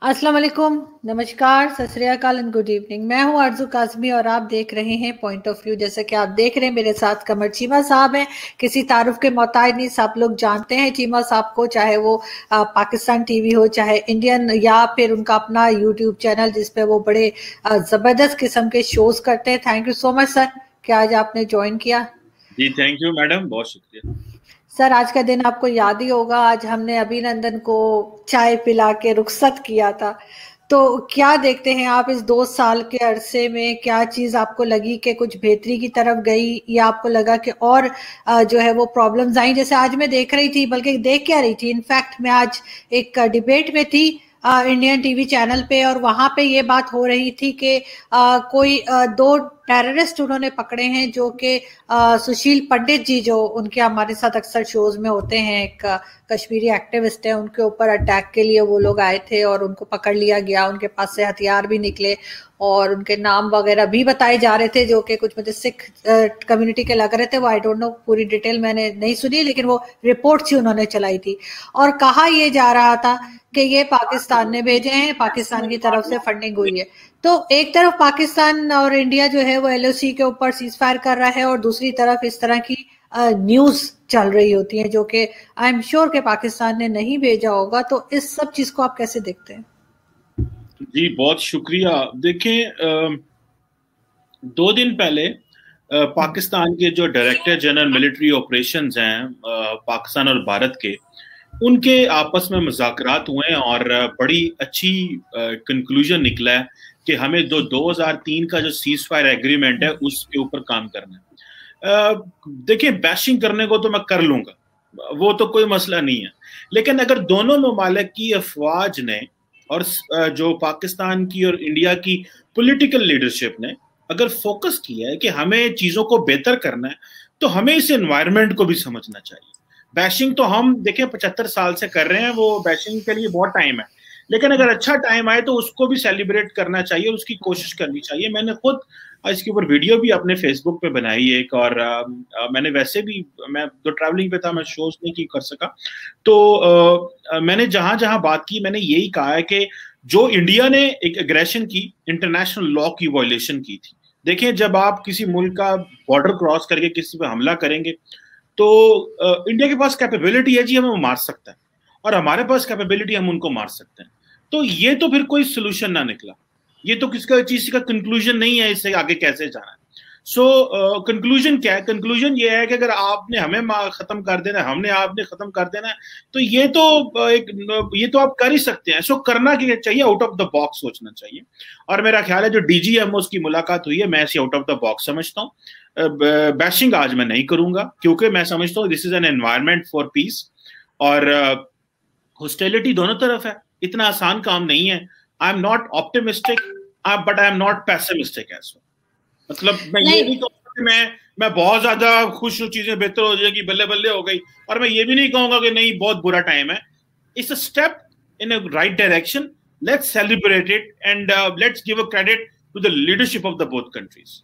अस्सलाम वालेकुम, नमस्कार, सत श्री अकाल एंड गुड इवनिंग। मैं हूं आरजू काज़मी और आप देख रहे हैं पॉइंट ऑफ व्यू। जैसे कि आप देख रहे हैं मेरे साथ कमर चीमा साहब हैं। किसी तारुफ के मोहताज नहीं, सब लोग जानते हैं चीमा साहब को, चाहे वो पाकिस्तान टीवी हो, चाहे इंडियन, या फिर उनका अपना यूट्यूब चैनल जिसपे वो बड़े ज़बरदस्त किस्म के शोज करते हैं। Thank you so much sir कि आज आपने ज्वाइन किया। जी थैंक यू मैडम, बहुत शुक्रिया। सर आज का दिन आपको याद ही होगा, आज हमने अभिनंदन को चाय पिला के रुखसत किया था। तो क्या देखते हैं आप इस 2 साल के अरसे में, क्या चीज आपको लगी कि कुछ बेहतरी की तरफ गई, या आपको लगा कि और जो है वो प्रॉब्लम्स आई? जैसे आज मैं देख रही थी, बल्कि देख क्या रही थी, इनफैक्ट मैं आज एक डिबेट में थी इंडियन टीवी चैनल पे, और वहां पे ये बात हो रही थी कि कोई दो टेररिस्ट उन्होंने पकड़े हैं, जो कि सुशील पंडित जी, जो उनके हमारे साथ अक्सर शोज में होते हैं, एक कश्मीरी एक्टिविस्ट है, उनके ऊपर अटैक के लिए वो लोग आए थे और उनको पकड़ लिया गया। उनके पास से हथियार भी निकले और उनके नाम वगैरह भी बताए जा रहे थे, जो कि कुछ मुझे सिख कम्युनिटी के लग रहे थे। वो आई डोंट नो, पूरी डिटेल मैंने नहीं सुनी, लेकिन वो रिपोर्ट ही उन्होंने चलाई थी और कहा ये जा रहा था कि ये पाकिस्तान ने भेजे हैं, पाकिस्तान की तरफ से फंडिंग हुई है। तो एक तरफ पाकिस्तान और इंडिया जो है वो एलओसी के ऊपर सीज फायर कर रहा है, और दूसरी तरफ इस तरह की न्यूज चल रही होती है, जो कि आई एम श्योर कि पाकिस्तान ने नहीं भेजा होगा। तो इस सब चीज को आप कैसे देखते हैं? जी बहुत शुक्रिया। देखें, 2 दिन पहले पाकिस्तान के जो डायरेक्टर जनरल मिलिट्री ऑपरेशंस हैं पाकिस्तान और भारत के, उनके आपस में मुज़ाकरात हुए और बड़ी अच्छी कंक्लूजन निकला है कि हमें 2003 का जो सीज फायर एग्रीमेंट है उसके ऊपर काम करना है। देखिए, बैशिंग करने को तो मैं कर लूंगा, वो तो कोई मसला नहीं है, लेकिन अगर दोनों ममालिक की अफवाज ने और जो पाकिस्तान की और इंडिया की पॉलिटिकल लीडरशिप ने अगर फोकस किया है कि हमें चीजों को बेहतर करना है, तो हमें इस एनवायरनमेंट को भी समझना चाहिए। बैशिंग तो हम देखें 75 साल से कर रहे हैं, वो बैशिंग के लिए बहुत टाइम है, लेकिन अगर अच्छा टाइम आए तो उसको भी सेलिब्रेट करना चाहिए, उसकी कोशिश करनी चाहिए। मैंने खुद इसके ऊपर वीडियो भी अपने फेसबुक पे बनाई एक, और मैंने वैसे भी, मैं तो ट्रैवलिंग पे था, मैं शोज नहीं कर सका, तो मैंने जहां जहां बात की मैंने यही कहा है कि जो इंडिया ने एक एग्रेशन की, इंटरनेशनल लॉ की वायलेशन की थी। देखें, जब आप किसी मुल्क का बॉर्डर क्रॉस करके किसी पे हमला करेंगे तो इंडिया के पास कैपेबिलिटी है जी, हमें वो मार सकता है, और हमारे पास कैपेबिलिटी, हम उनको मार सकते हैं। तो ये तो फिर कोई सोल्यूशन ना निकला, ये तो किसका चीज का कंक्लूजन नहीं है, इससे आगे कैसे जाना है। सो कंक्लूजन क्या है? कंक्लूजन ये है कि अगर आपने हमें खत्म कर देना है, हमने आपने खत्म कर देना है, तो ये तो ये तो आप कर ही सकते हैं। सो करना क्या चाहिए? आउट ऑफ द बॉक्स सोचना चाहिए। और मेरा ख्याल है जो डीजीएमओ की मुलाकात हुई है, मैं इसे आउट ऑफ द बॉक्स समझता हूँ। बैशिंग आज मैं नहीं करूंगा, क्योंकि मैं समझता हूँ this is an environment for peace, और हॉस्टिलिटी दोनों तरफ है, इतना आसान काम नहीं है। I am not optimistic but I am not pessimistic as well. मतलब मैं ये नहीं कहूंगा कि मैं बहुत ज्यादा खुश हूँ, चीजें बेहतर हो जाएगी, बल्ले बल्ले हो गई, और मैं ये भी नहीं कहूंगा कि नहीं बहुत बुरा टाइम है। It's a step in a right direction. Let's celebrate it and let's give a credit to the leadership of the both countries.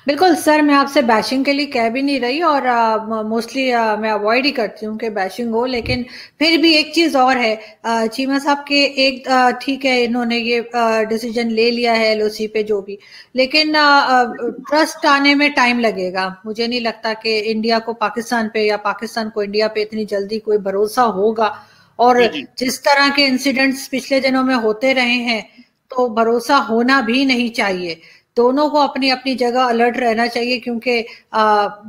बिल्कुल सर, मैं आपसे बैशिंग के लिए कह भी नहीं रही, और मोस्टली मैं अवॉइड ही करती हूँ कि बैशिंग हो। लेकिन फिर भी एक चीज और है, चीमा साहब के एक ठीक है, इन्होंने ये डिसीजन ले लिया है एलओसी पे जो भी, लेकिन ट्रस्ट आने में टाइम लगेगा। मुझे नहीं लगता कि इंडिया को पाकिस्तान पे या पाकिस्तान को इंडिया पे इतनी जल्दी कोई भरोसा होगा। और जिस तरह के इंसिडेंट्स पिछले दिनों में होते रहे हैं, तो भरोसा होना भी नहीं चाहिए। दोनों को अपनी अपनी जगह अलर्ट रहना चाहिए, क्योंकि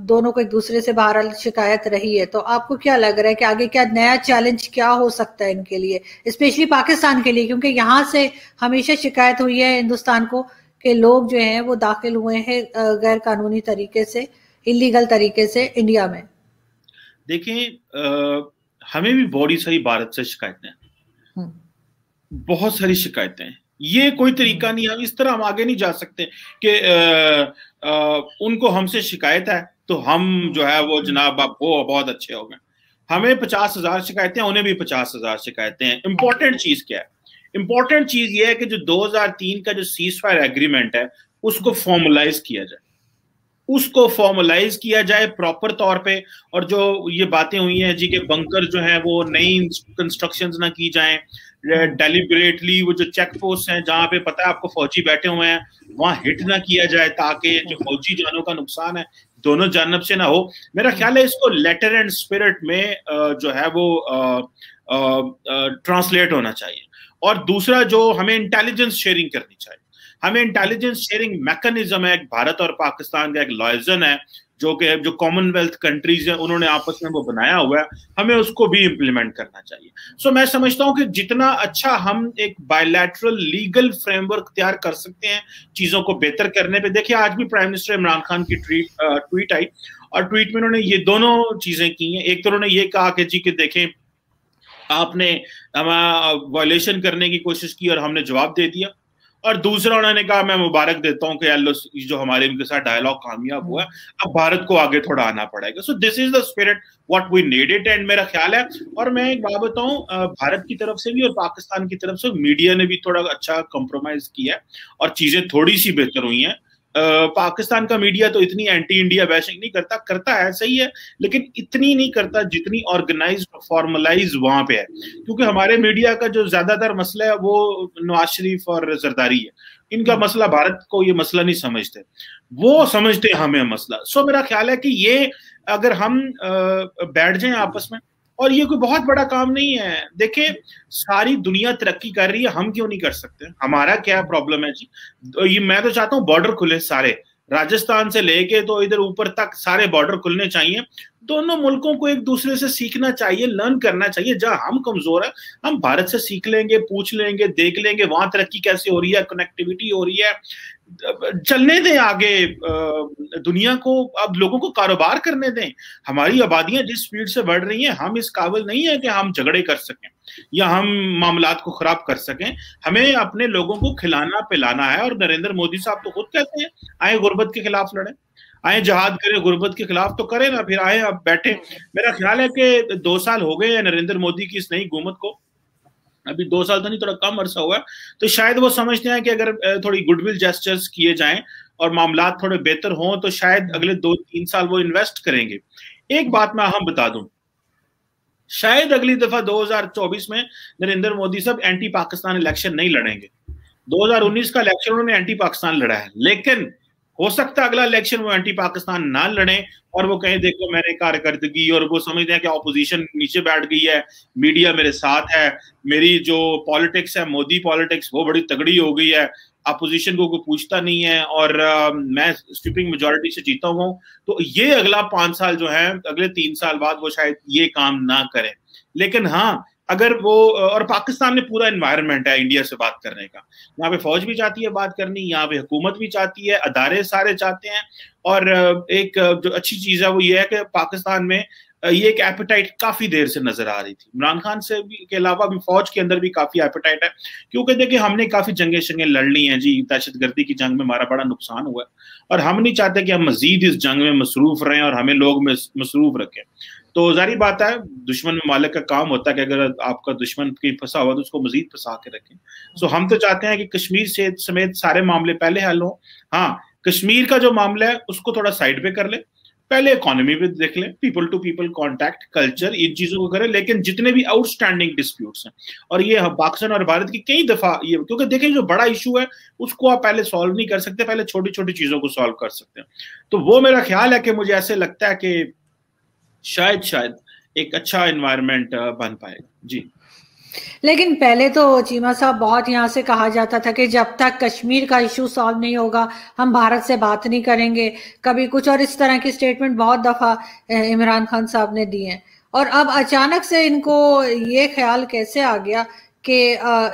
दोनों को एक दूसरे से बहरहाल शिकायत रही है। तो आपको क्या लग रहा है कि आगे क्या नया चैलेंज क्या हो सकता है इनके लिए, स्पेशली पाकिस्तान के लिए? क्योंकि यहाँ से हमेशा शिकायत हुई है हिंदुस्तान को कि लोग जो हैं वो दाखिल हुए हैं गैर कानूनी तरीके से, इलीगल तरीके से इंडिया में। देखिए, हमें भी बड़ी सारी भारत से शिकायतें हैं, बहुत सारी शिकायतें हैं। ये कोई तरीका नहीं है, इस तरह हम आगे नहीं जा सकते कि उनको हमसे शिकायत है तो हम जो है वो जनाब आप वो बहुत अच्छे हो गए। हमें 50,000 शिकायतें, उन्हें भी 50,000 शिकायतें हैं। इंपॉर्टेंट चीज क्या है? इंपॉर्टेंट चीज ये है कि जो 2003 का जो सीज फायर एग्रीमेंट है उसको फॉर्मलाइज किया जाए, उसको फॉर्मलाइज किया जाए प्रॉपर तौर पे। और जो ये बातें हुई हैं जी के बंकर जो है वो नई कंस्ट्रक्शंस ना की जाएं, डेलिबरेटली वो जो चेक पोस्ट हैं जहां पे पता है आपको फौजी बैठे हुए हैं वहां हिट ना किया जाए ताकि जो फौजी जानों का नुकसान है दोनों जानब से ना हो। मेरा ख्याल है इसको लेटर एंड स्पिरिट में जो है वो ट्रांसलेट होना चाहिए। और दूसरा जो हमें इंटेलिजेंस शेयरिंग करनी चाहिए, हमें इंटेलिजेंस शेयरिंग मैकेनिज्म है भारत और पाकिस्तान का, एक लॉयजन है जो कॉमनवेल्थ कंट्रीज है उन्होंने आपस में वो बनाया हुआ है, हमें उसको भी इम्प्लीमेंट करना चाहिए। सो मैं समझता हूं कि जितना अच्छा हम एक बायलैटरल लीगल फ्रेमवर्क तैयार कर सकते हैं चीजों को बेहतर करने पे। देखिए आज भी प्राइम मिनिस्टर इमरान खान की ट्वीट आई और ट्वीट में उन्होंने ये दोनों चीजें की हैं। एक तो उन्होंने ये कहा कि जी कि देखें आपने वायलेशन करने की कोशिश की और हमने जवाब दे दिया, और दूसरा उन्होंने कहा मैं मुबारक देता हूं कि एलओसी जो हमारे उनके साथ डायलॉग कामयाब हुआ, अब भारत को आगे थोड़ा आना पड़ेगा। So this is the spirit what we need it, and मेरा ख्याल है। और मैं एक बात बताऊं, भारत की तरफ से भी और पाकिस्तान की तरफ से मीडिया ने भी थोड़ा अच्छा कॉम्प्रोमाइज किया है और चीजें थोड़ी सी बेहतर हुई हैं। पाकिस्तान का मीडिया तो इतनी एंटी इंडिया बैशिंग नहीं करता है, सही है, लेकिन इतनी नहीं करता जितनी ऑर्गेनाइज फॉर्मलाइज वहां पे है। क्योंकि हमारे मीडिया का जो ज्यादातर मसला है वो नवाज शरीफ और जरदारी है, इनका मसला भारत को ये मसला नहीं समझते, वो समझते हमें मसला। सो मेरा ख्याल है कि ये अगर हम बैठ जाएं आपस में, और ये कोई बहुत बड़ा काम नहीं है। देखिए सारी दुनिया तरक्की कर रही है, हम क्यों नहीं कर सकते? हमारा क्या प्रॉब्लम है जी? ये मैं तो चाहता हूँ बॉर्डर खुले सारे, राजस्थान से लेके तो इधर ऊपर तक सारे बॉर्डर खुलने चाहिए। दोनों मुल्कों को एक दूसरे से सीखना चाहिए, लर्न करना चाहिए। जहां हम कमजोर है हम भारत से सीख लेंगे, पूछ लेंगे, देख लेंगे वहां तरक्की कैसे हो रही है, कनेक्टिविटी हो रही है, चलने दें आगे दुनिया को। अब लोगों को कारोबार करने दें। हमारी आबादियां जिस स्पीड से बढ़ रही हैं, हम इस काबिल नहीं है कि हम झगड़े कर सकें या हम मामलात को खराब कर सकें। हमें अपने लोगों को खिलाना पिलाना है। और नरेंद्र मोदी साहब तो खुद कहते हैं आए गुर्बत के खिलाफ लड़े, आए जहाद करें, गुर्बत के खिलाफ तो करें ना, फिर आए अब बैठे। मेरा ख्याल है कि 2 साल हो गए हैं नरेंद्र मोदी की इस नई हुकूमत को, अभी 2 साल तो नहीं, थोड़ा कम अरसा हुआ है, तो शायद वो समझते हैं कि अगर थोड़ी गुडविल जेस्चर्स किए जाएं और मामलात थोड़े बेहतर हों तो शायद अगले 2-3 साल वो इन्वेस्ट करेंगे। एक बात मैं अहम बता दूं, शायद अगली दफा 2024 में नरेंद्र मोदी साहब एंटी पाकिस्तान इलेक्शन नहीं लड़ेंगे। 2019 का इलेक्शन उन्होंने एंटी पाकिस्तान लड़ा है, लेकिन हो सकता है अगला इलेक्शन वो एंटी पाकिस्तान ना लड़े और वो कहें देखो मैंने कारकर्दगी, और वो समझते हैं कि ऑपोजिशन नीचे बैठ गई है, मीडिया मेरे साथ है, मेरी जो पॉलिटिक्स है मोदी पॉलिटिक्स वो बड़ी तगड़ी हो गई है, अपोजिशन को कोई पूछता नहीं है और मैं स्वीपिंग मेजॉरिटी से जीता हुआ हूं। तो ये अगला 5 साल जो है, अगले 3 साल बाद वो शायद ये काम ना करें। लेकिन हाँ अगर वो, और पाकिस्तान में पूरा एनवायरनमेंट है इंडिया से बात करने का, यहाँ पे फौज भी चाहती है बात करनी, यहाँ पे हुकूमत भी चाहती है, अदारे सारे चाहते हैं। और एक जो अच्छी चीज है वो ये है कि पाकिस्तान में ये एक एपेटाइट काफी देर से नजर आ रही थी, इमरान खान से भी के अलावा भी फौज के अंदर भी काफी एपेटाइट है। क्योंकि देखिए हमने काफी जंगें शंगें लड़ ली हैं जी, दहशतगर्दी की जंग में हमारा बड़ा नुकसान हुआ है, और हम नहीं चाहते कि हम मजीद इस जंग में मसरूफ रहें और हमें लोग मसरूफ रखें। तो जारी बात है दुश्मन ममालिक का काम होता है कि अगर आपका दुश्मन की फंसा हुआ तो उसको मजीद फंसा के रखें। सो हम तो चाहते हैं कि कश्मीर से समेत सारे मामले पहले हल हो। हाँ कश्मीर का जो मामला है उसको थोड़ा साइड पे कर ले, पहले इकोनॉमी भी देख ले, people to people contact, culture, इन चीजों को करें। लेकिन जितने भी आउटस्टैंडिंग डिस्प्यूट्स हैं, और ये पाकिस्तान और भारत की कई दफा ये, क्योंकि देखिए जो बड़ा इशू है उसको आप पहले सॉल्व नहीं कर सकते, पहले छोटी छोटी चीजों को सॉल्व कर सकते हैं। तो वो मेरा ख्याल है कि मुझे ऐसे लगता है कि शायद एक अच्छा एनवायरनमेंट बन पाएगा जी। लेकिन पहले तो चीमा साहब बहुत यहाँ से कहा जाता था कि जब तक कश्मीर का इशू सॉल्व नहीं होगा हम भारत से बात नहीं करेंगे, कभी कुछ, और इस तरह की स्टेटमेंट बहुत दफा इमरान खान साहब ने दिए हैं। और अब अचानक से इनको ये ख्याल कैसे आ गया कि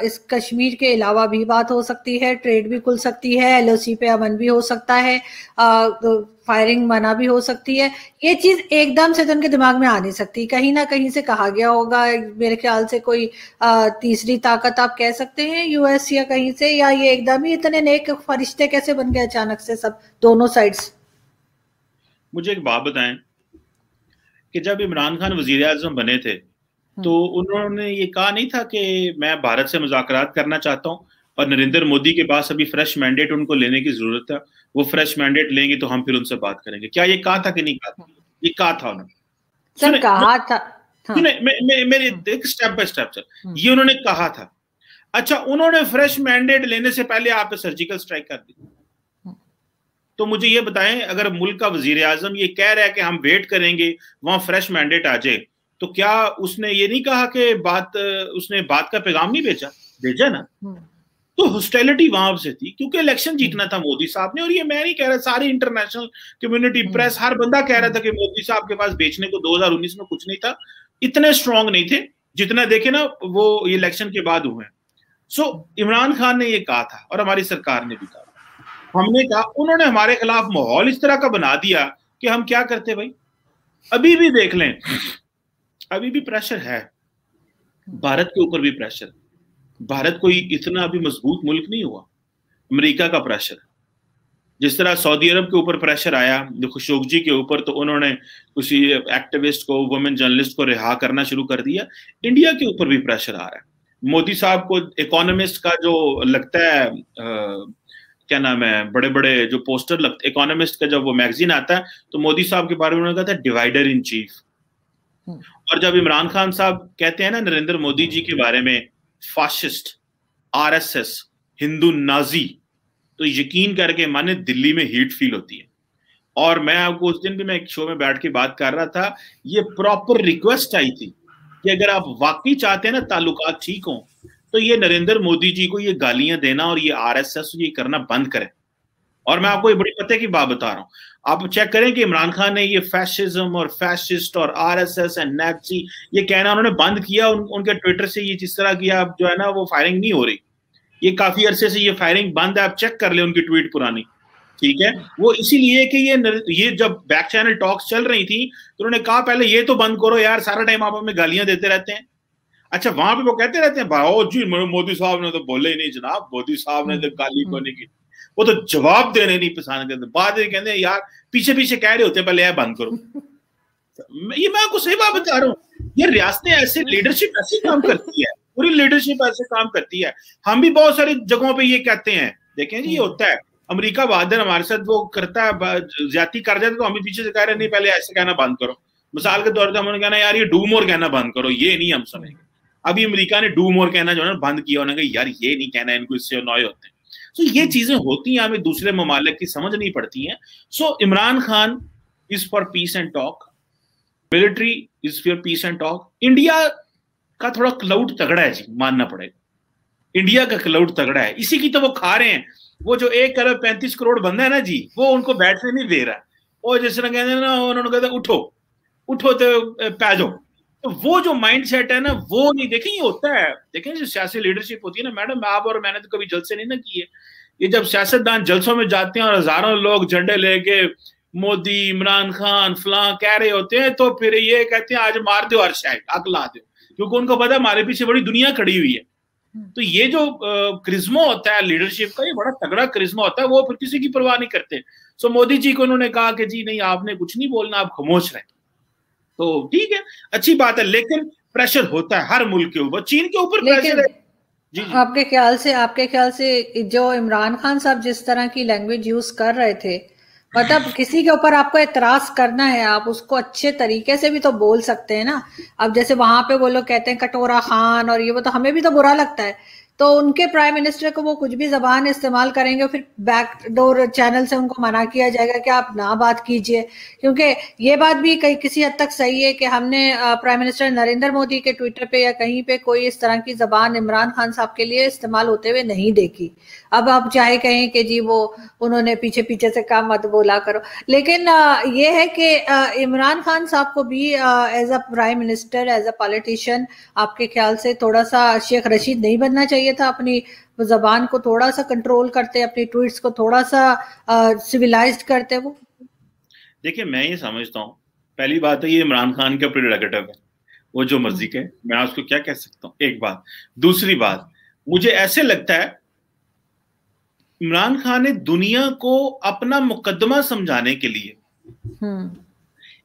इस कश्मीर के अलावा भी बात हो सकती है, ट्रेड भी खुल सकती है, एलओसी पे अमन भी हो सकता है, फायरिंग मना भी हो सकती है। ये चीज एकदम से तो उनके दिमाग में आ नहीं सकती, कहीं ना कहीं से कहा गया होगा। मेरे ख्याल से कोई तीसरी ताकत आप कह सकते हैं, यूएस या कहीं से, या ये एकदम ही इतने नेक फरिश्ते कैसे बन गए अचानक से सब दोनों साइड्स? मुझे एक बात बताएं कि जब इमरान खान वजीर आजम बने थे तो उन्होंने ये कहा नहीं था कि मैं भारत से मुज़ाकरात करना चाहता हूं और नरेंद्र मोदी के पास अभी फ्रेश मैंडेट उनको लेने की जरूरत है, वो फ्रेश मैंडेट लेंगे तो हम फिर उनसे बात करेंगे? क्या ये कहा था कि नहीं कहा था? ये कहा था उन्होंने, सर कहा था। सुने मेरे स्टेप बाय स्टेप सर, ये उन्होंने कहा था अच्छा, उन्होंने फ्रेश मैंडेट लेने से पहले आप पे सर्जिकल स्ट्राइक कर दी। तो मुझे ये बताएं, अगर मुल्क का वजीर आजम ये कह रहा है कि हम वेट करेंगे वहां फ्रेश मैंडेट आ जाए, तो क्या उसने ये नहीं कहा कि उसने बात का पैगाम नहीं भेजा ना? तो हॉस्टिलिटी वहां से थी, क्योंकि इलेक्शन जीतना था मोदी साहब ने। और ये मैं नहीं कह रहा, सारी इंटरनेशनल कम्युनिटी, प्रेस, हर बंदा कह रहा था कि मोदी साहब के पास बेचने को 2019 में कुछ नहीं था, इतने स्ट्रांग नहीं थे जितना देखे ना वो इलेक्शन के बाद हुए हैं। सो इमरान खान ने ये कहा था और हमारी सरकार ने भी कहा, हमने कहा, उन्होंने हमारे खिलाफ माहौल इस तरह का बना दिया कि हम क्या करते भाई। अभी भी देख लें, अभी भी प्रेशर है, भारत के ऊपर भी प्रेशर। भारत कोई इतना अभी मजबूत मुल्क नहीं हुआ। अमेरिका का प्रेशर, जिस तरह सऊदी अरब के ऊपर प्रेशर आया खशोगी के ऊपर, तो उन्होंने किसी एक्टिविस्ट को, वुमेन जर्नलिस्ट को रिहा करना शुरू कर दिया। इंडिया के ऊपर भी प्रेशर आ रहा है। मोदी साहब को इकोनॉमिस्ट का जो लगता है, क्या नाम है, बड़े बड़े जो पोस्टर लगते, इकोनॉमिस्ट का जब वो मैगजीन आता है, तो मोदी साहब के बारे में उन्होंने कहा था डिवाइडर इन चीफ। और जब इमरान खान साहब कहते हैं ना नरेंद्र मोदी जी के बारे में फाशिस्ट, आरएसएस, हिंदू नाजी, तो यकीन करके माने दिल्ली में हीट फील होती है। और मैं आपको उस दिन भी मैं एक शो में बैठ के बात कर रहा था, ये प्रॉपर रिक्वेस्ट आई थी कि अगर आप वाकई चाहते हैं ना ताल्लुकात ठीक हो, तो ये नरेंद्र मोदी जी को ये गालियां देना और ये आरएसएस ये करना बंद करें। और मैं आपको ये बड़ी पते की बात बता रहा हूं, आप चेक करें कि इमरान खान ने ये फैशिज्म और फैशिस्ट और आरएसएस एंड नाजी ये कहना उन्होंने बंद किया। उनके ट्विटर से ये जिस तरह की आप जो है ना वो फायरिंग नहीं हो रही, ये काफी अरसे से ये फायरिंग बंद है। आप चेक कर ले उनकी ट्वीट पुरानी, ठीक है। वो इसीलिए कि ये जब बैक चैनल टॉक्स चल रही थी तो उन्होंने कहा पहले ये तो बंद करो यार, सारा टाइम आप हमें गालियां देते रहते हैं। अच्छा, वहां पे वो कहते रहते हैं भाओ जी मोदी साहब ने तो बोले ही नहीं जनाब, मोदी साहब ने तो गाली को नहीं की, वो तो जवाब देने नहीं पसंद करते। बाद में कहते हैं यार पीछे पीछे कह रहे होते हैं पहले यार बंद करो। ये मैं आपको सही बात बता रहा हूँ, ये रियासतें ऐसे, लीडरशिप ऐसे काम करती है, पूरी लीडरशिप ऐसे काम करती है। हम भी बहुत सारी जगहों पे ये कहते हैं, देखें जी ये होता है। अमेरिका बहादुर हमारे साथ वो करता है, ज्यादती कर जाता है, तो हम भी पीछे से कह रहे नहीं पहले ऐसे कहना बंद करो। मिसाल के तौर पर हमने कहना यार ये डू मोर कहना बंद करो, ये नहीं हम समझेंगे। अभी अमेरिका ने डू मोर कहना जो है बंद किया, उन्होंने कहा यार ये नहीं कहना, इनको इससे अनॉय होते हैं। सो ये चीजें होती हैं, हमें दूसरे ममालिक की समझ नहीं पड़ती हैं। So Imran Khan is for peace and talk, military is for peace and talk. India का थोड़ा क्लाउड तगड़ा है जी, मानना पड़ेगा। इंडिया का क्लाउड तगड़ा है, इसी की तो वो खा रहे हैं। वो जो 1 अरब 35 करोड़ बंदा है ना जी, वो उनको बैठने नहीं दे रहा। और जिस तरह कहते हैं ना, उन्होंने कहते उठो उठो तो पै जाओ, तो वो जो माइंड सेट है ना वो नहीं। देखें ये होता है, देखें जो सियासी लीडरशिप होती है ना मैडम, आप और मैंने तो कभी जलसे नहीं ना किए। ये जब सियासतदान जलसों में जाते हैं और हजारों लोग झंडे लेके मोदी, इमरान खान, फलां कह रहे होते हैं, तो फिर ये कहते हैं आज मार दो, हर शायद आग ला दो, क्योंकि उनको पता है हमारे पीछे बड़ी दुनिया खड़ी हुई है। तो ये जो करिश्मा होता है लीडरशिप का, ये बड़ा तगड़ा करिश्मा होता है, वो फिर किसी की परवाह नहीं करते। सो मोदी जी को उन्होंने कहा कि जी नहीं आपने कुछ नहीं बोलना, आप खामोश रहे, तो ठीक है, अच्छी बात है। लेकिन प्रेशर होता है हर मुल्क के ऊपर, चीन के ऊपर प्रेशर है। जी जी। आपके ख्याल से जो इमरान खान साहब जिस तरह की लैंग्वेज यूज कर रहे थे, मतलब किसी के ऊपर आपको एतराज करना है, आप उसको अच्छे तरीके से भी तो बोल सकते हैं ना। अब जैसे वहां पे वो लोग कहते हैं कटोरा खान और ये, वो तो हमें भी तो बुरा लगता है। तो उनके प्राइम मिनिस्टर को वो कुछ भी जबान इस्तेमाल करेंगे, फिर बैकडोर चैनल से उनको मना किया जाएगा कि आप ना बात कीजिए। क्योंकि ये बात भी कहीं किसी हद तक सही है कि हमने प्राइम मिनिस्टर नरेंद्र मोदी के ट्विटर पे या कहीं पे कोई इस तरह की जबान इमरान खान साहब के लिए इस्तेमाल होते हुए नहीं देखी। अब आप चाहे कहें कि जी वो उन्होंने पीछे पीछे से काम मत बोला करो, लेकिन ये है कि इमरान खान साहब को भी as a prime minister, as a politician, आपके ख्याल से थोड़ा सा शेख रशीद नहीं बनना चाहिए था? अपनी जबान को थोड़ा सा कंट्रोल करते, अपनी ट्वीट्स को थोड़ा सा सिविलाइज्ड करते। वो देखिए मैं ये समझता हूँ, पहली बात है ये इमरान खान का प्रेरोगेटिव है, वो जो मर्जी कहे, मैं उसको क्या कह सकता हूँ, एक बात। दूसरी बात, मुझे ऐसे लगता है इमरान खान ने दुनिया को अपना मुकदमा समझाने के लिए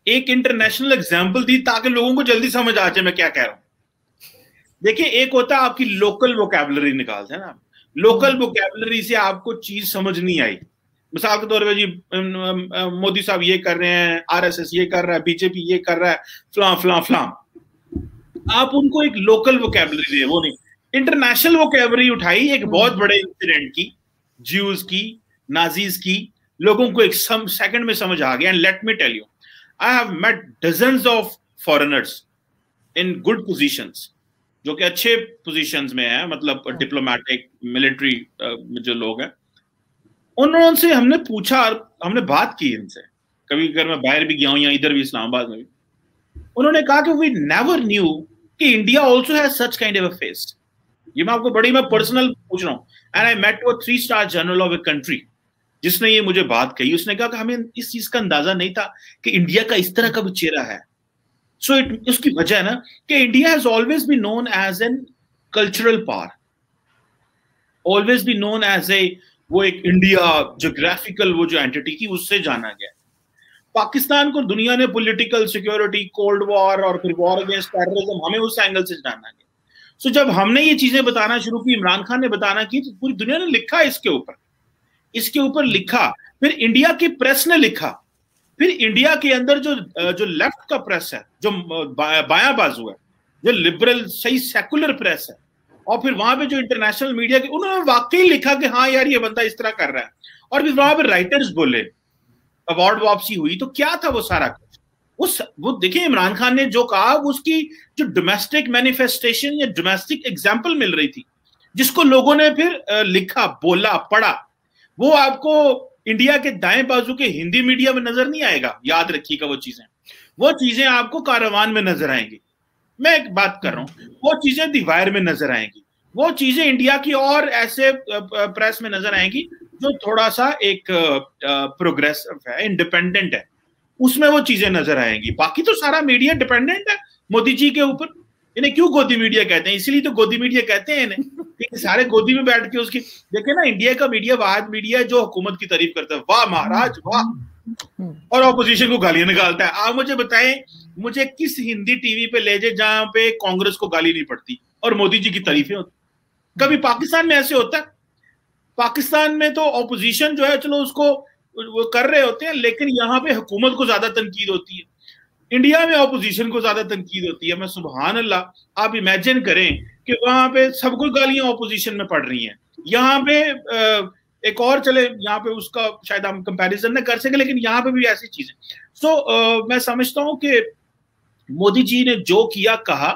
एक इंटरनेशनल एग्जाम्पल दी ताकि लोगों को जल्दी समझ आ जाए मैं क्या कह रहा हूं। देखिए एक होता है आपकी लोकल वोकैबुलरी निकालते हैं ना, लोकल वोकैबुलरी से आपको चीज समझ नहीं आई। मिसाल के तौर पे जी मोदी साहब ये कर रहे हैं, आरएसएस ये कर रहा है, बीजेपी ये कर रहा है, फलां फलां फलां, आप उनको एक लोकल वोकैबुलरी दे, वो नहीं। इंटरनेशनल वोकैबुलरी उठाई एक बहुत बड़े इंसिडेंट की, ज्यूज की, नाजीज की, लोगों को एक सेकंड में समझ आ गया। And let me tell you, I have met dozens of foreigners in good positions, जो कि अच्छे पोजीशंस में है, मतलब डिप्लोमेटिक, मिलिट्री जो लोग हैं, उन्होंने हमने पूछा, हमने बात की इनसे, कभी अगर मैं बाहर भी गया हूं या इधर भी इस्लामाबाद में भी, उन्होंने कहा कि वी नेवर न्यू कि India also has such kind of a face. ये मैं आपको बड़ी मैं पर्सनल पूछ रहा हूं। And I met to three star general of a country जिसने ये मुझे बात कही। उसने कहा कि हमें इस चीज का अंदाजा नहीं था कि इंडिया का इस तरह का भी चेहरा है। सो उसकी वजह है ना कि India has always been known as an cultural power, always been known as a, वो एक इंडिया ज्योग्राफिकल वो जो एंटिटी थी उससे जाना गया। पाकिस्तान को दुनिया ने पॉलिटिकल, सिक्योरिटी, कोल्ड वॉर और फिर वॉर अगेंस्ट टेररिज्म, हमें उस एंगल से जाना गया। सो जब हमने ये चीजें बताना शुरू की, इमरान खान ने बताना की, तो पूरी दुनिया ने लिखा इसके ऊपर लिखा, फिर इंडिया की प्रेस ने लिखा, फिर इंडिया के अंदर जो लेफ्ट का प्रेस है, जो बायां बाजू है, जो लिबरल सही सेकुलर प्रेस है, और फिर वहां पे जो इंटरनेशनल मीडिया के, उन्होंने वाकई लिखा कि हाँ यार ये बंदा इस तरह कर रहा है। और फिर वहां पे राइटर्स बोले, अवार्ड वापसी हुई, तो क्या था वो सारा कुछ। वो देखिए इमरान खान ने जो कहा, उसकी जो डोमेस्टिक मैनिफेस्टेशन या डोमेस्टिक एग्जाम्पल मिल रही थी, जिसको लोगों ने फिर लिखा, बोला, पढ़ा, वो आपको इंडिया के दाएं बाजू के हिंदी मीडिया में नजर नहीं आएगा। याद रखिएगा, वो चीजें आपको कारवान में नजर आएंगी। मैं एक बात कर रहा हूं, वो चीजें दी वायर में नजर आएंगी, वो चीजें इंडिया की और ऐसे प्रेस में नजर आएंगी जो थोड़ा सा एक प्रोग्रेसिव है, इंडिपेंडेंट है, उसमें वो चीजें नजर आएंगी। बाकी तो सारा मीडिया डिपेंडेंट है मोदी जी के ऊपर। इन्हें क्यों गोदी मीडिया कहते हैं? इसीलिए तो गोदी मीडिया कहते हैं इन्हें। सारे गोदी में बैठ के उसकी देखे ना, इंडिया का मीडिया वाहिद मीडिया है जो हुकूमत की तारीफ करता है, वाह महाराज वाह, और ऑपोजिशन को गालियां निकालता है। आप मुझे बताएं, मुझे किस हिंदी टीवी पे ले जाए जहां पे कांग्रेस को गाली नहीं पड़ती और मोदी जी की तारीफें होती? कभी पाकिस्तान में ऐसे होता है? पाकिस्तान में तो ऑपोजिशन जो है चलो उसको वो कर रहे होते हैं, लेकिन यहाँ पे हुकूमत को ज्यादा तनकीद होती है। इंडिया में ऑपोजिशन को ज्यादा तनकीद होती है। मैं सुभान अल्लाह, आप इमेजिन करें कि वहां पे सबको गालियां ऑपोजिशन में पड़ रही हैं, यहाँ पे एक और चले, यहाँ पे उसका शायद हम कंपैरिजन न कर सके, लेकिन यहाँ पे भी ऐसी चीजें। सो मैं समझता हूँ कि मोदी जी ने जो किया कहा,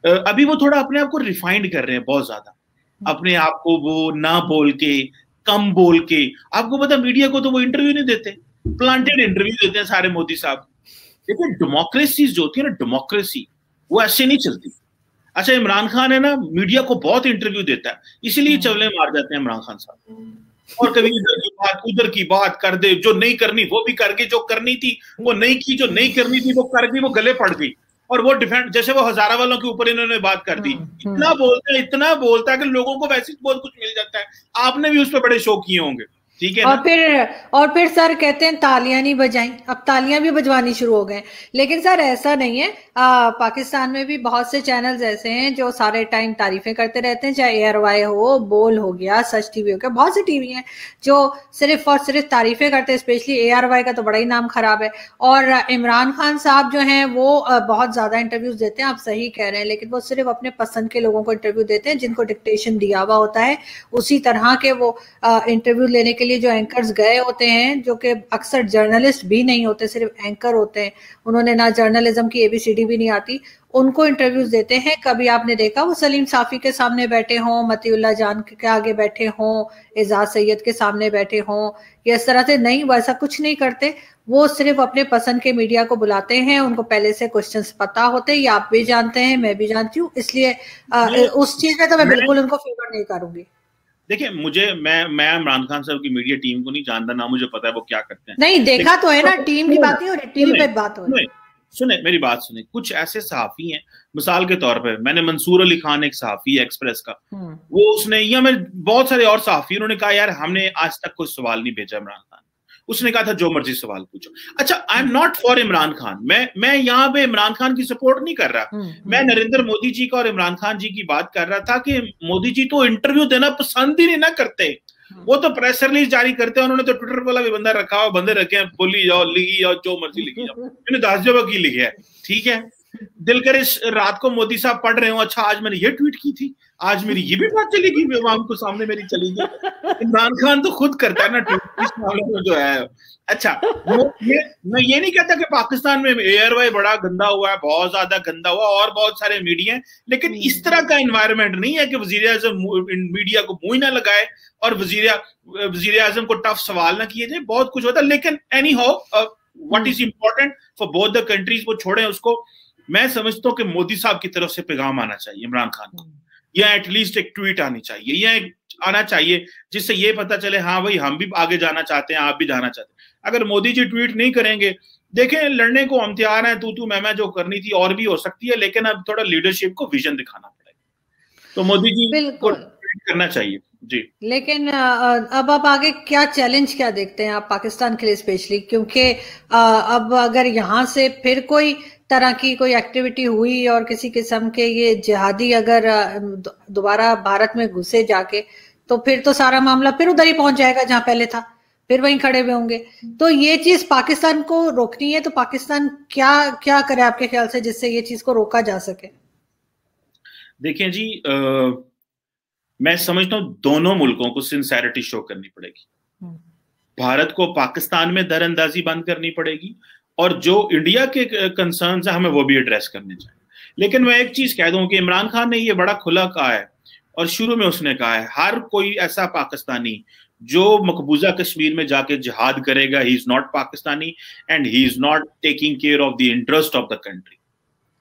अभी वो थोड़ा अपने आप को रिफाइंड कर रहे हैं बहुत ज्यादा, अपने आप को वो ना बोल के, कम बोल के। आपको पता मीडिया को तो वो इंटरव्यू नहीं देते, प्लांटेड इंटरव्यू देते हैं सारे मोदी साहब। देखिए डेमोक्रेसी जो होती है ना, डेमोक्रेसी वो ऐसे नहीं चलती। अच्छा, इमरान खान है ना, मीडिया को बहुत इंटरव्यू देता है, इसीलिए चवले मार जाते हैं इमरान खान साहब। और कभी इधर की बात उधर की बात कर दे, जो नहीं करनी वो भी कर गई, जो करनी थी वो नहीं की, जो नहीं करनी थी वो कर गई, वो गले पड़ गई। और वो डिफेंड, जैसे वो हजारा वालों के ऊपर इन्होंने बात कर दी। इतना बोलता है कि लोगों को वैसे बहुत कुछ मिल जाता है। आपने भी उस पर बड़े शो किए होंगे, ठीक है। और फिर सर कहते हैं तालियां नहीं बजाई, अब तालियां भी बजवानी शुरू हो गए। लेकिन सर ऐसा नहीं है, पाकिस्तान में भी बहुत से चैनल्स ऐसे हैं जो सारे टाइम तारीफें करते रहते हैं, चाहे एयरवाई हो, बोल हो गया, सच टीवी हो गया, बहुत सी टीवी हैं जो सिर्फ और सिर्फ तारीफें करते हैं। स्पेशली एयरवाई का तो बड़ा ही नाम खराब है। और इमरान खान साहब जो हैं वो बहुत ज्यादा इंटरव्यूज देते हैं, आप सही कह रहे हैं, लेकिन वो सिर्फ अपने पसंद के लोगों को इंटरव्यू देते हैं, जिनको डिक्टेशन दिया हुआ होता है उसी तरह के वो इंटरव्यू लेने के लिए जो एंकर्स गए होते हैं, जो कि अक्सर जर्नलिस्ट भी नहीं होते, सिर्फ एंकर होते हैं, उन्होंने ना जर्नलिज्म की एबीसीडी भी नहीं आती, उनको इंटरव्यूज देते हैं। कभी आपने देखा वो सलीम साफी के सामने बैठे हों, मतीउल्लाह जान के आगे बैठे हों, एजाज सैयद के सामने बैठे हों, या इस तरह से? नहीं, वैसा कुछ नहीं करते। वो सिर्फ अपने पसंद के मीडिया को बुलाते हैं, उनको पहले से क्वेश्चंस पता होते हैं, या आप भी जानते हैं, मैं भी जानती हूँ, इसलिए उस चीज में तो मैं बिल्कुल उनको फेवर नहीं करूंगी। देखिए, मैं इमरान खान साहब की मीडिया टीम को नहीं जानता, ना मुझे पता है वो क्या करते हैं। नहीं देखा तो है ना, टीम की बात नहीं हो रही, टीवी पे बात हो रही। सुने मेरी बात सुने, कुछ ऐसे सहाफी हैं, मिसाल के तौर पे मैंने मंसूर अली खान, एक सहाफी है एक्सप्रेस का, वो उसने, या मैं बहुत सारे और सहाफी, उन्होंने कहा यार हमने आज तक कोई सवाल नहीं भेजा इमरान खान। उसने कहा था जो मर्जी सवाल पूछो। अच्छा, आई am not for Imran Khan, मैं यहाँ पे इमरान खान की सपोर्ट नहीं कर रहा। मैं नरेंद्र मोदी जी का और इमरान खान जी की बात कर रहा था कि मोदी जी तो इंटरव्यू देना पसंद ही नहीं ना करते, वो तो प्रेस रिलीज जारी करते हैं। उन्होंने तो ट्विटर वाला भी बंदा रखा हुआ, बंदे रखे हैं, बोली जाओ, लिखी जाओ, जो मर्जी लिखी जाओ, मैंने 10 जगह की लिखे है, ठीक है। दिल करे रात को मोदी साहब पढ़ रहे हो, अच्छा आज मैंने ये ट्वीट की थी, आज मेरी ये भी बात चलेगी, आवाम को सामने मेरी चलेगी। इमरान खान तो खुद करता है ना ट्वीट इस मामले में जो है। अच्छा, मैं ये नहीं कहता कि पाकिस्तान में एयरवे बड़ा गंदा हुआ है, बहुत ज्यादा गंदा हुआ, और बहुत सारे मीडिया, लेकिन इस तरह का एनवायरनमेंट नहीं है कि वजीर आजम मीडिया को मुंह ना लगाए और वजीर आजम को टफ सवाल ना किए जाए। बहुत कुछ होता है, लेकिन any how what is important for both the countries, वो छोड़ें उसको। मैं समझता हूँ कि मोदी साहब की तरफ से पैगाम आना चाहिए इमरान खान को, या एटलीस्ट एक ट्वीट आनी चाहिए, या आना चाहिए जिससे ये पता चले हाँ भाई हम भी आगे जाना चाहते हैं, आप भी जाना चाहते हैं। अगर मोदी जी ट्वीट नहीं करेंगे, देखें लड़ने को हम तैयार हैं, तू मैं जो करनी थी और भी हो सकती है, लेकिन अब थोड़ा लीडरशिप को विजन दिखाना पड़ेगा, तो मोदी जी को ट्वीट करना चाहिए जी। लेकिन अब आप आगे क्या चैलेंज क्या देखते हैं आप पाकिस्तान के लिए स्पेशली, क्योंकि अब अगर यहाँ से फिर कोई तरह की कोई एक्टिविटी हुई और किसी किस्म के ये जिहादी अगर दोबारा भारत में घुसे जाके, तो फिर तो सारा मामला फिर उधर ही पहुंच जाएगा जहां पहले था, फिर वहीं खड़े हुए होंगे। तो ये चीज पाकिस्तान को रोकनी है, तो पाकिस्तान क्या क्या करे आपके ख्याल से जिससे ये चीज को रोका जा सके? देखिए जी, मैं समझता हूं दोनों मुल्कों को सिंसेरिटी शो करनी पड़ेगी। भारत को पाकिस्तान में दरअंदाजी बंद करनी पड़ेगी, और जो इंडिया के कंसर्न्स हैं हमें वो भी एड्रेस करने चाहिए। लेकिन मैं एक चीज कह दूं कि इमरान खान ने ये बड़ा खुला कहा है, और शुरू में उसने कहा है हर कोई ऐसा पाकिस्तानी जो मकबूजा कश्मीर में जाके जिहाद करेगा, he is not Pakistani and he is not taking care of the interest of the country.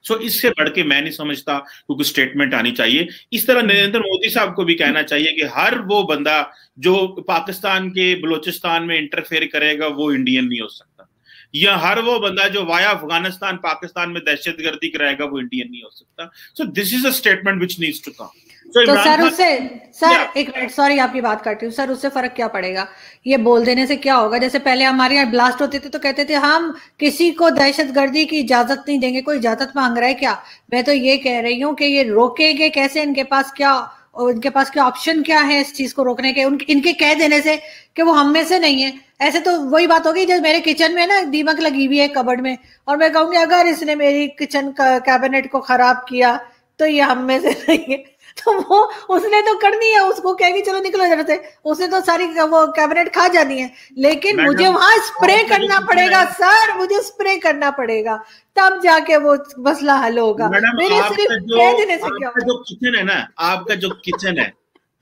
So इससे बढ़ के मैं नहीं समझता क्योंकि स्टेटमेंट आनी चाहिए। इस तरह नरेंद्र मोदी साहब को भी कहना चाहिए कि हर वो बंदा जो पाकिस्तान के बलोचिस्तान में इंटरफेयर करेगा वो इंडियन नहीं हो सकता, या हर वो बंदा जो वाया अफगानिस्तान पाकिस्तान में दहशतगर्दी कराएगा वो इंडियन नहीं हो सकता। So this is a statement which needs to come. तो सर उससे, सर एक मिनट, सॉरी आपकी बात काटती हूँ सर, उससे फर्क क्या पड़ेगा? ये बोल देने से क्या होगा? जैसे पहले हमारे यहाँ ब्लास्ट होते थे तो कहते थे हम किसी को दहशतगर्दी की इजाजत नहीं देंगे, कोई इजाजत मांग रहा है क्या? मैं तो ये कह रही हूँ कि ये रोकेंगे कैसे? इनके पास क्या ऑप्शन क्या है इस चीज को रोकने के? इनके कह देने से कि वो हम में से नहीं है, ऐसे तो वही बात होगी जब मेरे किचन में ना दीमक लगी हुई है कबर्ड में, और मैं कहूंगी अगर इसने मेरी किचन का कैबिनेट को खराब किया तो ये हम में से नहीं है, तो वो उसने तो करनी है, उसको कहेगी चलो निकलो इधर से, उसने तो सारी वो कैबिनेट खा जानी है। लेकिन मुझे वहां स्प्रे करना पड़ेगा सर, मुझे स्प्रे करना पड़ेगा, तब जाके वो मसला हल होगा। मेरे सिर्फ कह देने से क्या होगा? जो किचन है ना, आपका जो किचन है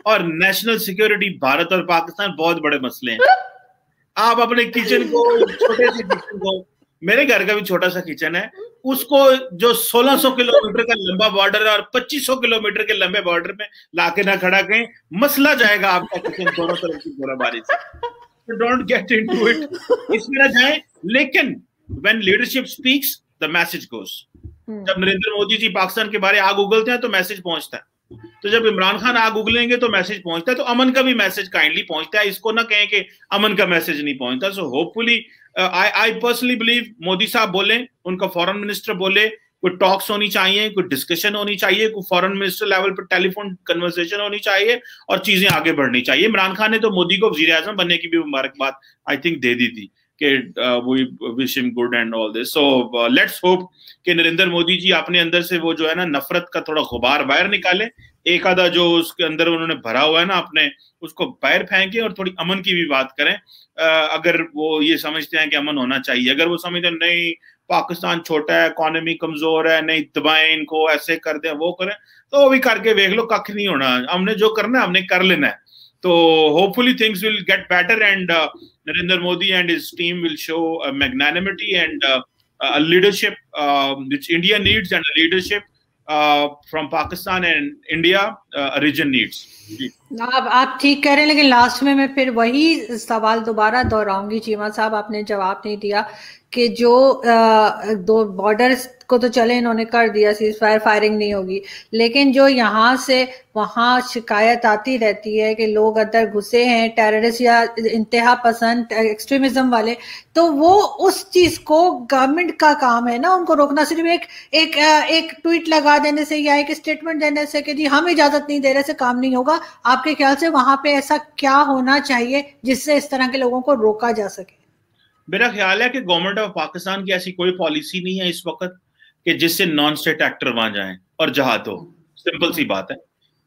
और नेशनल सिक्योरिटी, भारत और पाकिस्तान बहुत बड़े मसले हैं। आप अपने किचन को, छोटे से किचन को, मेरे घर का भी छोटा सा किचन है, उसको जो 1600 किलोमीटर का लंबा बॉर्डर है और 2500 किलोमीटर के लंबे बॉर्डर में लाके ना खड़ा करें, मसला जाएगा आपका किचन दोनों तरफ की गोलाबारी से। डोंट गेट इनटू इट, इसमें ना जाए। लेकिन when leadership speaks the message goes. जब नरेंद्र मोदी जी पाकिस्तान के बारे आग उगलते हैं तो मैसेज पहुंचता है, तो जब इमरान खान आग उगलेंगे तो मैसेज पहुंचता है, तो अमन का भी मैसेज काइंडली पहुंचता है। इसको ना कहें कि अमन का मैसेज नहीं पहुंचता। So hopefully I personally believe Modi साहब बोले, उनका फॉरेन मिनिस्टर बोले, कोई टॉक्स होनी चाहिए, कोई डिस्कशन होनी चाहिए, कोई फॉरेन मिनिस्टर लेवल पर टेलीफोन कन्वर्सेशन होनी चाहिए और चीजें आगे बढ़नी चाहिए। इमरान खान ने तो मोदी को वजीर आजम बनने की भी मुबारकबाद आई थिंक दे दी थी कि we wish him good and all this. So let's hope कि नरेंद्र मोदी जी अपने अंदर से वो जो है ना नफरत का थोड़ा गुबार बाहर निकाले, एक आधा जो उसके अंदर उन्होंने भरा हुआ है ना अपने, उसको बाहर फेंके और थोड़ी अमन की भी बात करें। अगर वो ये समझते हैं कि अमन होना चाहिए, अगर वो समझते हैं नहीं पाकिस्तान छोटा है, इकोनॉमी कमजोर है, नहीं दबाएं इनको, ऐसे कर दें वो करें, तो वो भी करके देख लो, कख नहीं होना। हमने जो करना है हमने कर लेना है। तो hopefully things will get better and Narendra Modi and his team will show magnanimity and leadership which India needs and a leadership from Pakistan and India region needs. आप ठीक कह रहे हैं, लेकिन लास्ट में मैं फिर वही सवाल दोबारा दोहराऊंगी। चीमा साहब आपने जवाब नहीं दिया कि जो दो बॉर्डर्स को तो चले इन्होंने कर दिया, सीज फायर, फायरिंग नहीं होगी, लेकिन जो यहाँ से वहाँ शिकायत आती रहती है कि लोग अंदर घुसे हैं टेररिस्ट या इंतहा पसंद एक्सट्रीमिज्म वाले, तो वो उस चीज को गवर्नमेंट का काम है ना उनको रोकना। सिर्फ एक ट्वीट लगा देने से या एक स्टेटमेंट देने से कि जी हम इजाजत नहीं दे रहे से काम नहीं होगा। आपके ख्याल से वहां पे ऐसा क्या होना चाहिए जिससे इस तरह के लोगों को रोका जा सके? मेरा ख्याल है कि गवर्नमेंट ऑफ पाकिस्तान की ऐसी कोई पॉलिसी नहीं है इस वक्त कि जिससे नॉन स्टेट एक्टर वहां जाएं और जहाद हो। सिंपल सी बात है।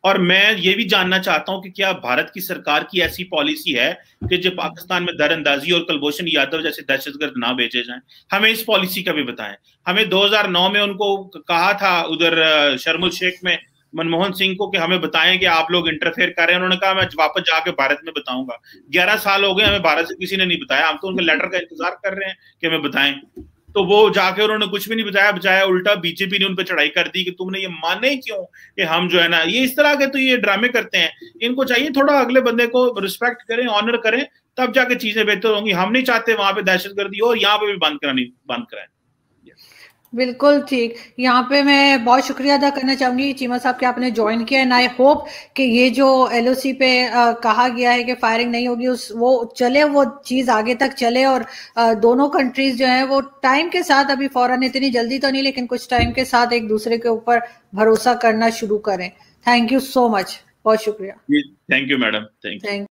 और मैं ये भी जानना चाहता हूं कि क्या भारत की सरकार की ऐसी पॉलिसी है कि जो पाकिस्तान में दरअंदाजी और कुलभूषण यादव जैसे दहशतगर्द ना भेजे जाएं? हमें इस पॉलिसी का भी बताएं। हमें 2009 में उनको कहा था उधर शर्म शेख में मनमोहन सिंह को कि हमें बताएं कि आप लोग इंटरफेयर कर रहे हैं। उन्होंने कहा मैं वापस जाके भारत में बताऊंगा। 11 साल हो गए, हमें भारत से किसी ने नहीं बताया। हम तो उनके लेटर का इंतजार कर रहे हैं कि हमें बताएं। तो वो जाके उन्होंने कुछ भी नहीं बताया, बजाय उल्टा बीजेपी ने उन पर चढ़ाई कर दी कि तुमने ये माने क्यों कि हम जो है ना ये इस तरह के तो ये ड्रामे करते हैं। इनको चाहिए थोड़ा अगले बंदे को रिस्पेक्ट करें, ऑनर करें, तब जाके चीजें बेहतर होंगी। हम नहीं चाहते वहां पे दहशतगर्दी हो और यहाँ पे भी बंद कराएं। बिल्कुल ठीक। यहाँ पे मैं बहुत शुक्रिया अदा करना चाहूंगी चीमा साहब कि आपने ज्वाइन किया, एंड आई होप कि ये जो एलओसी पे कहा गया है कि फायरिंग नहीं होगी वो चले, वो चीज आगे तक चले, और दोनों कंट्रीज जो है वो टाइम के साथ, अभी फौरन इतनी जल्दी तो नहीं लेकिन कुछ टाइम के साथ एक दूसरे के ऊपर भरोसा करना शुरू करें। थैंक यू सो मच, बहुत शुक्रिया। Thank you madam, thank you.